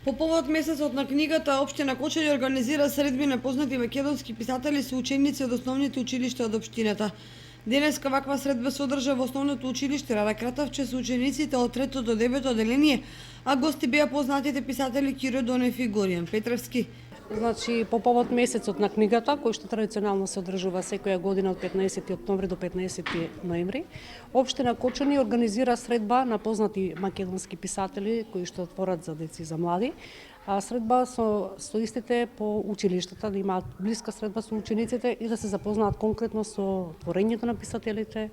По повод месецот на книгата, општина Кочани организира средби на познати македонски писатели со ученици од основните училишта од општината. Денеска ваква средба се одржа во основното училиште Рада Кратовче со учениците од 3 до 9 одделение, а гости беа познатите писатели Киро Донев и Горијан Петровски. Значи, по повод месецот на книгата, кој што традиционално се одржува секоја година од 15 октомври до 15 ноември, општина Кочани организира средба на познати македонски писатели кои што творат за деца и за млади. Средба со истите по училиштата, да имаат блиска средба со учениците и да се запознаат конкретно со творењето на писателите,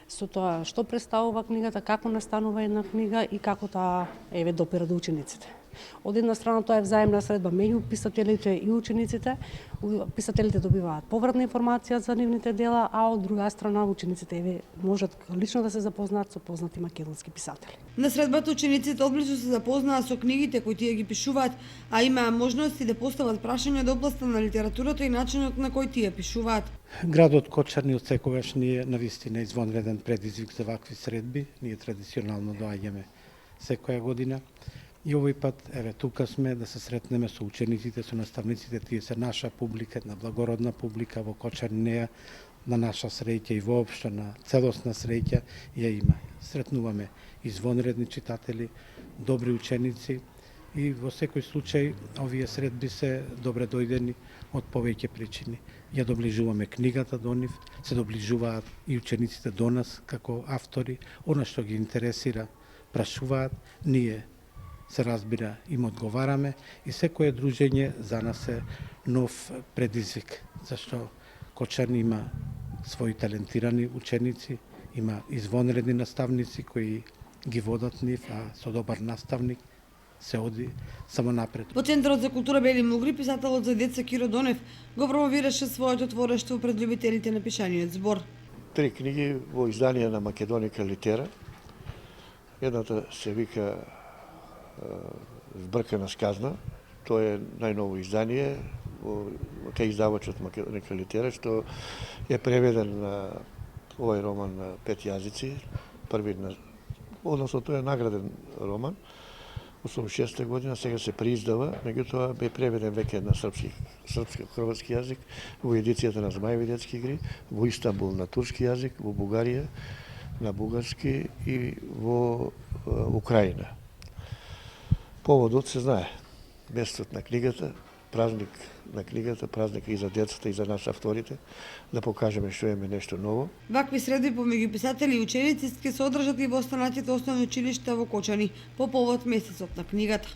со тоа што представува книгата, како настанува една книга и како таа допира до учениците. Од една страна тоа е взаемна средба меѓу писателите и учениците. Писателите добиваат повратна информација за нивните дела, а од друга страна учениците можат лично да се запознаат со познати македонски писатели. На средбата учениците одблизу се запознаат со книгите кои тие ги пишуваат, а имаа можности да постават прашања од областа на литературата и начинот на кој тие пишуваат. Градот Кочани од секогаш ни е навистина извонреден предизвик за вакви средби. Ние традиционално доаѓаме секоја година. И овој пат, тука сме да се сретнеме со учениците, со наставниците, тие се наша публика, една благородна публика во Кочани, неа на наша среќа и воопшто на целосна среќа ја има. Сретнуваме извонредни читатели, добри ученици и во секој случај овие средби се добре дојдени од повеќе причини. Ја доближуваме книгата до нив, се доближуваат и учениците до нас како автори, она што ги интересира, прашуваат, ние се разбира, им одговараме и секое дружење за нас е нов предизвик, зашто Кочани има своји талентирани ученици, има извонредни наставници кои ги водат нив, а со добар наставник се оди само напред. Во Центарот за култура Бели Мугри, писателот за деца Киро Донев го промовираше своето творештво пред љубителите на пишаниот збор. 3 книги во издание на Македоника Литера. Едната се вика Збркана сказна. Тоа е најново издание кај издавачот Македоника Литера, што е преведен на овој роман на 5 јазици. Односно тоа е награден роман. 86 година, сега се преиздава, меѓутоа бе преведен веќе на српски јазик, во едицијата на Змаеви детски игри, во Истанбул на турски јазик, во Бугарија на бугарски и во Украина. Поводот се знае. Месецот на книгата, празник на книгата, празник и за децата и за нас авторите, да покажеме што имаме нешто ново. Вакви средби помеѓу писатели и ученици ќе се одржат и во останатите основни училишта во Кочани по повод месецот на книгата.